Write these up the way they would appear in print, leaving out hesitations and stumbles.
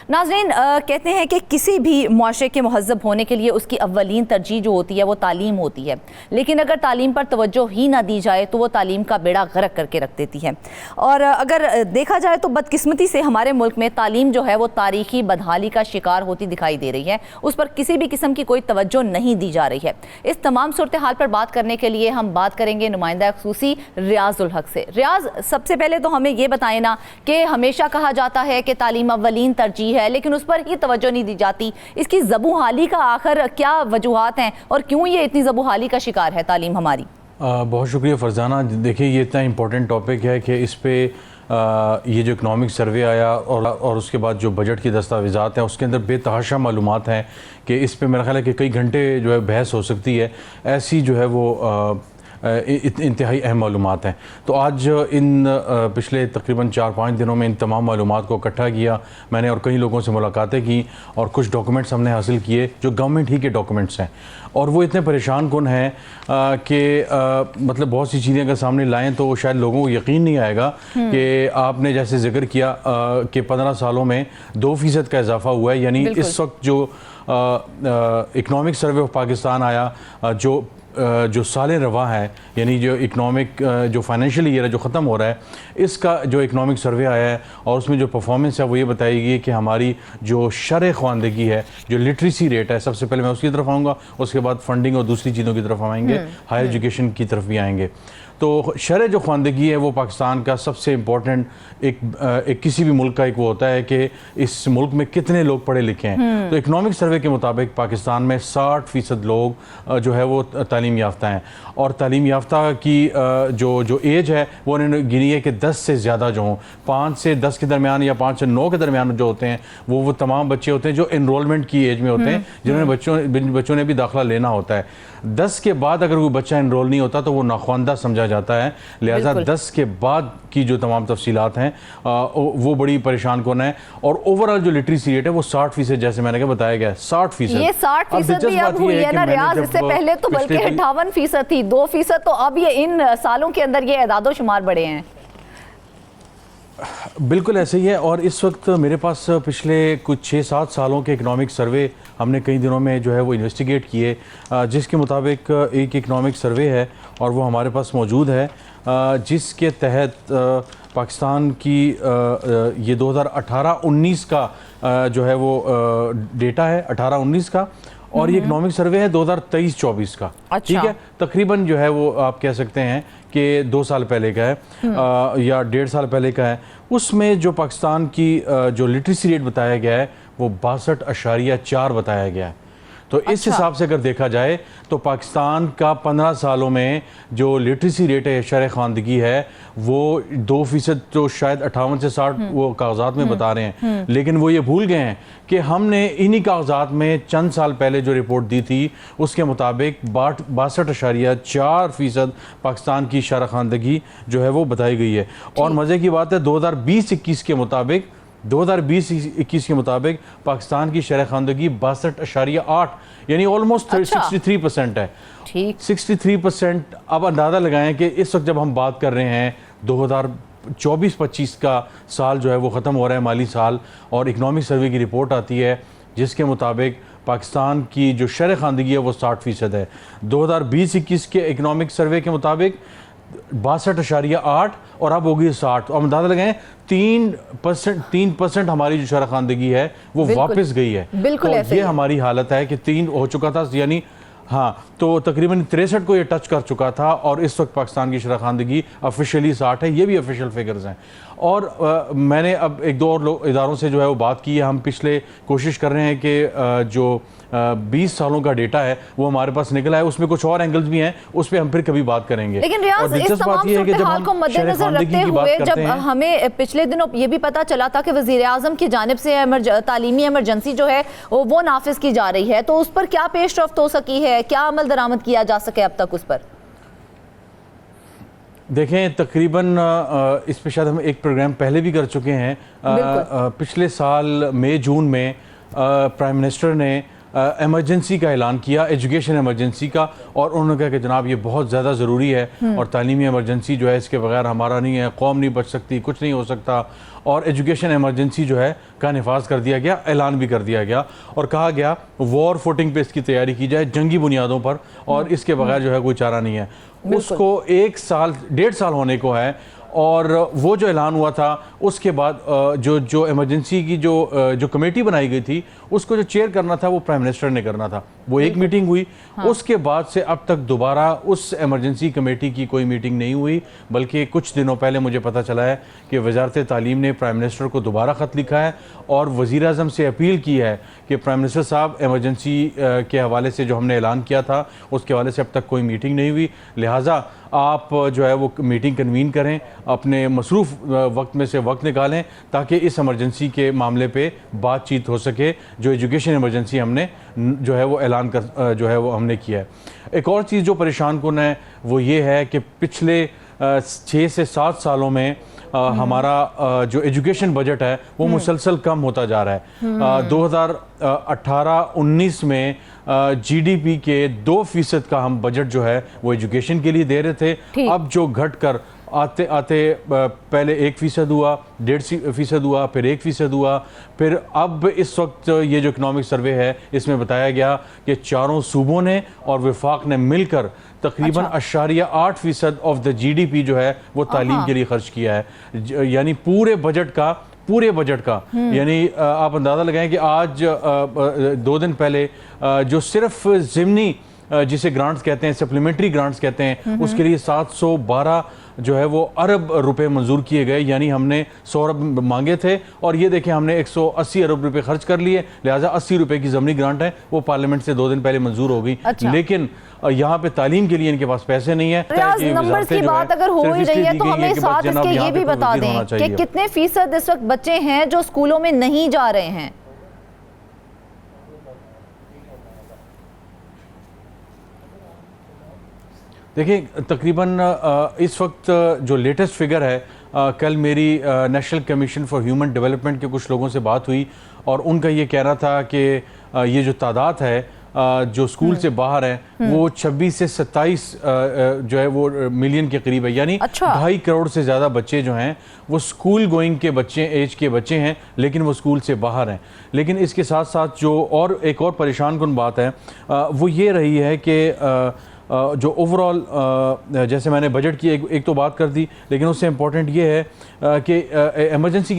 नाज़रीन, कहते हैं कि किसी भी मुआशरे के मुहज़्ज़ब होने के लिए उसकी अव्वलीन तरजीह जो होती है वो तालीम होती है, लेकिन अगर तालीम पर तवज्जो ही ना दी जाए तो वो तालीम का बेड़ा गर्क करके रख देती है। और अगर देखा जाए तो बदकिस्मती से हमारे मुल्क में तालीम जो है वो तारीखी बदहाली का शिकार होती दिखाई दे रही है, उस पर किसी भी किस्म की कोई तवज्जो नहीं दी जा रही है। इस तमाम सूरत हाल पर बात करने के लिए हम बात करेंगे नुमाइंदा ख़ुसूसी रियाज़ उल हक से। रियाज़, सबसे पहले तो हमें ये बताएं ना कि हमेशा कहा जाता है कि तालीम अव्वलीन तरजीह है, लेकिन उस पर ही तवज्जो नहीं दी जाती। इसकी ज़बूहाली का आखिर क्या वजूहात हैं और क्यों ये इतनी ज़बूहाली का शिकार है तालीम हमारी? बहुत शुक्रिया फरजाना। देखिए, ये इतना इम्पोर्टेंट टॉपिक है कि इस पे ये जो इकनॉमिक सर्वे आया और उसके बाद जो बजट की दस्तावेज़ात हैं उसके अंदर बेतहाशा मालूमात हैं कि इस पे मेरा ख्याल है कि कई घंटे जो है बहस हो सकती है। ऐसी जो है वो इंतहाई अहम मालूमात हैं। तो आज इन पिछले तकरीबन 4-5 दिनों में इन तमाम मालूमात को इकट्ठा किया मैंने और कई लोगों से मुलाकातें की और कुछ डॉक्यूमेंट्स हमने हासिल किए जो गवर्नमेंट ही के डॉक्यूमेंट्स हैं, और वो इतने परेशान कुन हैं कि मतलब बहुत सी चीज़ें अगर सामने लाएँ तो शायद लोगों को यकीन नहीं आएगा कि आपने जैसे जिक्र किया कि 15 सालों में 2% का इजाफा हुआ है। यानी इस वक्त जो इकनॉमिक सर्वे ऑफ पाकिस्तान आया, जो साल रवा है, यानी जो इकनॉमिक जो फाइनेंशियल ईयर है जो ख़त्म हो रहा है, इसका जो इकनॉमिक सर्वे आया है और उसमें जो परफॉर्मेंस है वो ये बताएगी कि हमारी जो शरह ख्वानदगी है, जो लिटरेसी रेट है, सबसे पहले मैं उसकी तरफ आऊँगा, उसके बाद फंडिंग और दूसरी चीज़ों की तरफ आएंगे, हायर एजुकेशन की तरफ भी आएंगे। तो शरह जो ख्वानदगी है वो पाकिस्तान का सबसे इम्पोर्टेंट एक किसी भी मुल्क का एक वो होता है कि इस मुल्क में कितने लोग पढ़े लिखे हैं। तो इकनॉमिक सर्वे के मुताबिक पाकिस्तान में 60% लोग जो है वो तालीम याफ्ता हैं, और तालीम याफ्ता की जो एज है वो उन्होंने गिनी है कि 10 से ज़्यादा जो हों, 5 से 10 के दरमियान या 5 से 9 के दरमियान जो होते हैं वो तमाम बच्चे होते हैं जो एनरोलमेंट की एज में होते हैं, जिन्होंने बच्चों ने भी दाखिला लेना होता है। 10 के बाद अगर कोई बच्चा एनरोल नहीं होता तो वो नाख्वानदा समझा जाता है। लिहाजा 10 के बाद की जो तमाम तफसीलात हैं वो बड़ी परेशान कौन है। और ओवरऑल जो लिटरेसी रेट है वो 60%, जैसे मैंने कहा बताया गया 60%। ये 60% भी अब हुई है ना रियाज, इससे पहले तो बल्कि 58% थी, 2%। तो अब ये इन सालों के अंदर ये एदादो शुमार बढ़े हैं। बिल्कुल ऐसे ही है। और इस वक्त मेरे पास पिछले कुछ 6-7 सालों के इकनॉमिक सर्वे हमने कई दिनों में जो है वो इन्वेस्टिगेट किए, जिसके मुताबिक एक इकनॉमिक सर्वे है और वो हमारे पास मौजूद है, जिसके तहत पाकिस्तान की ये 2018-19 का जो है वो डेटा है, 18-19 का, और ये इकनॉमिक सर्वे है 2023-24 का। ठीक है, तकरीबन जो है वो आप कह सकते हैं कि 2 साल पहले का है या 1.5 साल पहले का है। उसमें जो पाकिस्तान की जो लिटरेसी रेट बताया गया है वो 62.4 बताया गया है। तो इस हिसाब से अगर देखा जाए तो पाकिस्तान का 15 सालों में जो लिटरेसी रेट है, शरह ख्वानदगी है, वो 2% तो शायद 58 से 60 वो कागजात में बता रहे हैं, लेकिन वो ये भूल गए हैं कि हमने इन्हीं कागजात में चंद साल पहले जो रिपोर्ट दी थी उसके मुताबिक 62.4% पाकिस्तान की शरह ख्वानदगी जो है वो बताई गई है। और मज़े की बात है 2020-21 के मुताबिक 2020-21 के मुताबिक पाकिस्तान की शरह ख़वानदगी 62.8 यानी ऑलमोस्ट 63% है। ठीक 63%। अब अंदाज़ा लगाएं कि इस वक्त जब हम बात कर रहे हैं 2024-25 का साल जो है वो ख़त्म हो रहा है, माली साल, और इकनॉमिक सर्वे की रिपोर्ट आती है जिसके मुताबिक पाकिस्तान की जो शरह ख़वानदगी है वो 60% है। 2020-21 के इकनॉमिक सर्वे के मुताबिक 62.8 और अब होगी 60। और अंदाजा लगाएं 3% हमारी जो शरह ख़वानदगी है वो वापस गई है। तो ये हमारी हालत है कि 3 हो चुका था, यानी हाँ, तो तकरीबन 63 को ये टच कर चुका था, और इस वक्त पाकिस्तान की शरह ख़वानदगी ऑफिशियली 60 है। ये भी ऑफिशियल फिगर्स हैं। और मैंने अब 1-2 और इदारों से जो है वो बात की है। हम पिछले कोशिश कर रहे हैं कि जो 20 सालों का डेटा है वो हमारे पास निकला है, उसमें कुछ और एंगल्स भी हैं, उस पर हम फिर कभी बात करेंगे। लेकिन रियाज, इस तमाम सूरत-ए-हाल को मद्देनजर रखते हुए जब हमें पिछले दिनों ये भी पता चला था कि वज़ीर-ए-आज़म की जानिब से तालीमी एमरजेंसी जो है वो नाफिज की जा रही है, तो उस पर क्या पेशरफ्त हो सकी है, क्या अमल दरामद किया जा सके अब तक उस पर? देखें, तकरीबन इस पे शायद हम एक प्रोग्राम पहले भी कर चुके हैं। पिछले साल मई-जून में प्राइम मिनिस्टर ने एमरजेंसी का ऐलान किया, एजुकेशन एमरजेंसी का, और उन्होंने कहा कि जनाब ये बहुत ज़्यादा ज़रूरी है और तालीमी एमरजेंसी जो है इसके बगैर हमारा नहीं है, कौम नहीं बच सकती, कुछ नहीं हो सकता। और एजुकेशन एमरजेंसी जो है का नफाज कर दिया गया, ऐलान भी कर दिया गया और कहा गया वॉर फुटिंग पे इसकी तैयारी की जाए, जंगी बुनियादों पर, और इसके बगैर जो है कोई चारा नहीं है। उसको 1 साल 1.5 साल होने को है, और वो जो ऐलान हुआ था उसके बाद जो इमरजेंसी की जो कमेटी बनाई गई थी उसको जो चेयर करना था वो प्राइम मिनिस्टर ने करना था। वो एक मीटिंग हुई, हाँ। उसके बाद से अब तक दोबारा उस इमरजेंसी कमेटी की कोई मीटिंग नहीं हुई, बल्कि कुछ दिनों पहले मुझे पता चला है कि वजारत तालीम ने प्राइम मिनिस्टर को दोबारा ख़त लिखा है और वज़ीर आज़म से अपील की है कि प्राइम मिनिस्टर साहब इमरजेंसी के हवाले से जो हमने ऐलान किया था उसके हवाले से अब तक कोई मीटिंग नहीं हुई, लिहाजा आप जो है वो मीटिंग कन्वीन करें, अपने मसरूफ़ वक्त में से वक्त निकालें ताकि इस इमरजेंसी के मामले पे बातचीत हो सके। जो एजुकेशन इमरजेंसी हमने जो है वो ऐलान कर जो है वो हमने किया है। एक और चीज़ जो परेशान कुन है वो ये है कि पिछले 6 से 7 सालों में हमारा जो एजुकेशन बजट है वो मुसलसल कम होता जा रहा है। 2018-19 में जीडीपी के 2% का हम बजट जो है वो एजुकेशन के लिए दे रहे थे, अब जो घट कर आते आते पहले 1% हुआ, 1.5% हुआ, फिर 1% हुआ, फिर अब इस वक्त ये जो इकोनॉमिक सर्वे है इसमें बताया गया कि 4 सूबों ने और वफाक ने मिलकर तकरीबन 8.8% ऑफ द जीडीपी जो है वो तालीम के लिए खर्च किया है। यानी पूरे बजट का यानी आप अंदाज़ा लगाएं कि आज 2 दिन पहले जो सिर्फ ज़िमनी जिसे ग्रांट्स कहते हैं, सप्लीमेंट्री ग्रांट्स कहते हैं, उसके लिए 712 जो है वो अरब रुपए मंजूर किए गए। यानी हमने 100 अरब मांगे थे और ये देखें हमने 180 अरब रुपए खर्च कर लिए, लिहाजा 80 रुपए की ज़मीनी ग्रांट है वो पार्लियामेंट से 2 दिन पहले मंजूर हो गई। लेकिन यहाँ पे तालीम के लिए इनके पास पैसे नहीं है। नंबर्स की बात अगर हो ही रही है तो हमें साथ इसके ये भी बता दें कि कितने फीसद इस वक्त बच्चे हैं जो स्कूलों में नहीं जा रहे हैं। देखिए तकरीबन इस वक्त जो लेटेस्ट फिगर है, कल मेरी national commission for human development के कुछ लोगों से बात हुई और उनका ये कहना था कि ये जो तादाद है जो स्कूल से बाहर है वो 26 से 27 जो है वो मिलियन के करीब है। यानी 2.5 करोड़ से ज़्यादा बच्चे जो हैं वो स्कूल गोइंग के बच्चे एज के बच्चे हैं, लेकिन वो स्कूल से बाहर हैं। लेकिन इसके साथ साथ जो और एक और परेशान कुन बात है वो ये रही है कि जो ओवरऑल जैसे मैंने बजट की एक तो बात कर दी, लेकिन उससे इम्पोर्टेंट ये है कि इमरजेंसी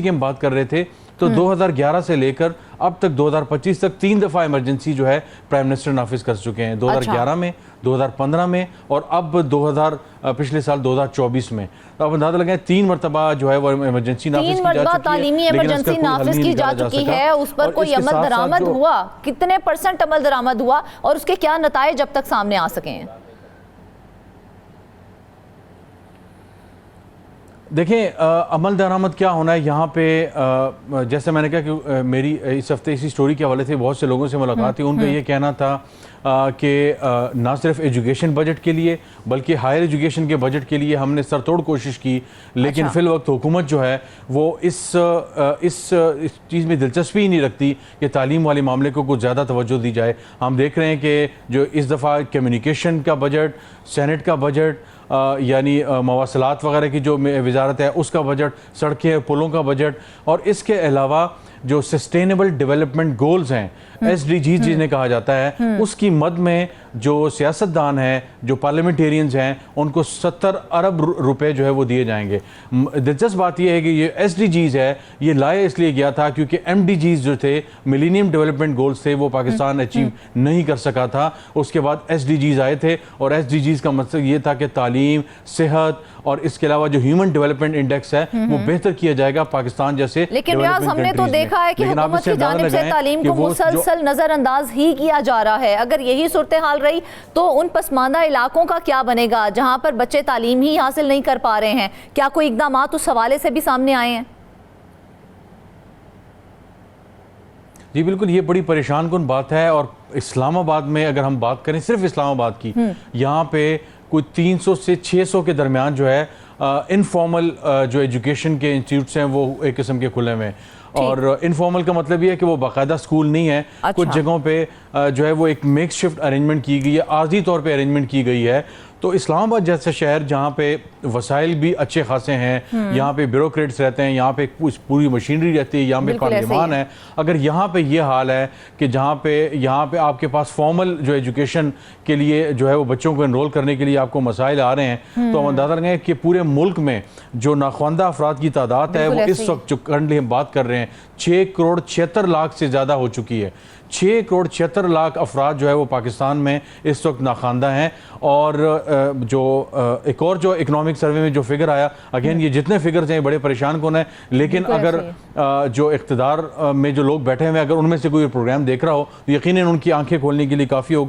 की हम बात कर रहे थे तो 2011 से लेकर अब तक 2025 तक 3 दफ़ा इमरजेंसी जो है प्राइम मिनिस्टर नाफिज कर चुके हैं, 2011 में, 2015 में और अब पिछले साल 2024 में। तो अब अंदाजा लगाएं 3 मरतबा जो है वो इमरजेंसी नाफिज की जा चुकी है, तालीमी इमरजेंसी नाफिज की जा चुकी है, उस पर कोई अमल दरामद हुआ, कितने % अमल दरामद हुआ और उसके क्या नताइज अब तक सामने आ सके हैं? देखें अमल दरामद क्या होना है यहाँ पे, जैसे मैंने कहा कि मेरी इस हफ्ते इसी स्टोरी के हवाले से बहुत से लोगों से मुलाकात हुई, उनका ये कहना था कि ना सिर्फ एजुकेशन बजट के लिए बल्कि हायर एजुकेशन के बजट के लिए हमने सरतोड़ कोशिश की, लेकिन फिल वक्त हुकूमत जो है वो इस चीज़ में दिलचस्पी ही नहीं रखती कि तालीम वाले मामले को कुछ ज़्यादा तवज्जो दी जाए। हम देख रहे हैं कि जो इस दफ़ा कम्युनिकेशन का बजट, सेनेट का बजट, यानी मवासलात वगैरह की जो वजारत है उसका बजट, सड़कें पुलों का बजट, और इसके अलावा जो सस्टेनेबल डेवलपमेंट गोल्स हैं SDGs जिन्हें कहा जाता है, उसकी मद में जो सियासतदान हैं, जो पार्लियामेंटेरियंस हैं, उनको 70 अरब रुपए जो है वो दिए जाएंगे। दिलचस्प बात यह है कि ये SDGs है, ये लाया इसलिए गया था क्योंकि MDGs जो थे, मिलेनियम डेवलपमेंट गोल्स थे, वो पाकिस्तान अचीव नहीं कर सका था। उसके बाद SDGs आए थे और SDGs का मतलब ये था कि तालीम, सेहत और इसके अलावा जो ह्यूमन डेवलपमेंट इंडेक्स है वो बेहतर किया जाएगा पाकिस्तान जैसे। लेकिन हमने तो देखा है कि हुकूमत की जानिब से तालीम को मुसलसल नजरअंदाज ही किया जा रहा है। अगर यही सूरत हाल रही तो उन पसमानदा इलाकों का क्या बनेगा जहां पर बच्चे तालीम ही हासिल नहीं कर पा रहे हैं? क्या कोई इकदाम उस हवाले से भी सामने आए हैं? जी बिल्कुल, ये बड़ी परेशान कुन बात है। और इस्लामाबाद में अगर हम बात करें सिर्फ इस्लामाबाद की, यहाँ पे कोई 300 से 600 के दरमियान जो है इनफॉर्मल जो एजुकेशन के इंस्टीट्यूट्स हैं वो एक किस्म के खुले में, और इनफॉर्मल का मतलब ये है कि वो बाकायदा स्कूल नहीं है। कुछ जगहों पे जो है वो एक मेक शिफ्ट अरेंजमेंट की गई है, आर्जी तौर पे अरेंजमेंट की गई है। तो इस्लामाबाद जैसे शहर जहाँ पे वसाइल भी अच्छे खासे हैं, यहाँ पे ब्यूरोक्रेट्स रहते हैं, यहाँ पे पूरी मशीनरी रहती है, यहाँ पे पार्लियामान है, अगर यहाँ पे ये हाल है कि यहाँ पे आपके पास फॉर्मल जो एजुकेशन के लिए जो है वो बच्चों को इनरोल करने के लिए आपको मसाइल आ रहे हैं, तो हम अंदाज़ा लगाएं कि पूरे मुल्क में जो नाख्वानदा अफराद की तादाद है वो इस वक्त जो करंटली हम बात कर रहे हैं 6 करोड़ 76 लाख से ज़्यादा हो चुकी है। 6 करोड़ 76 लाख अफराद जो है वो पाकिस्तान में इस वक्त नाखानदा हैं। और जो एक और जो इकनॉमिक सर्वे में जो फिगर आया, अगेन ये जितने फिगर्स हैं बड़े परेशान कौन है, लेकिन अगर जो इख्तिदार में जो लोग बैठे हुए हैं अगर उनमें से कोई प्रोग्राम देख रहा हो तो यकीनन उनकी आंखें खोलने के लिए काफ़ी होगा।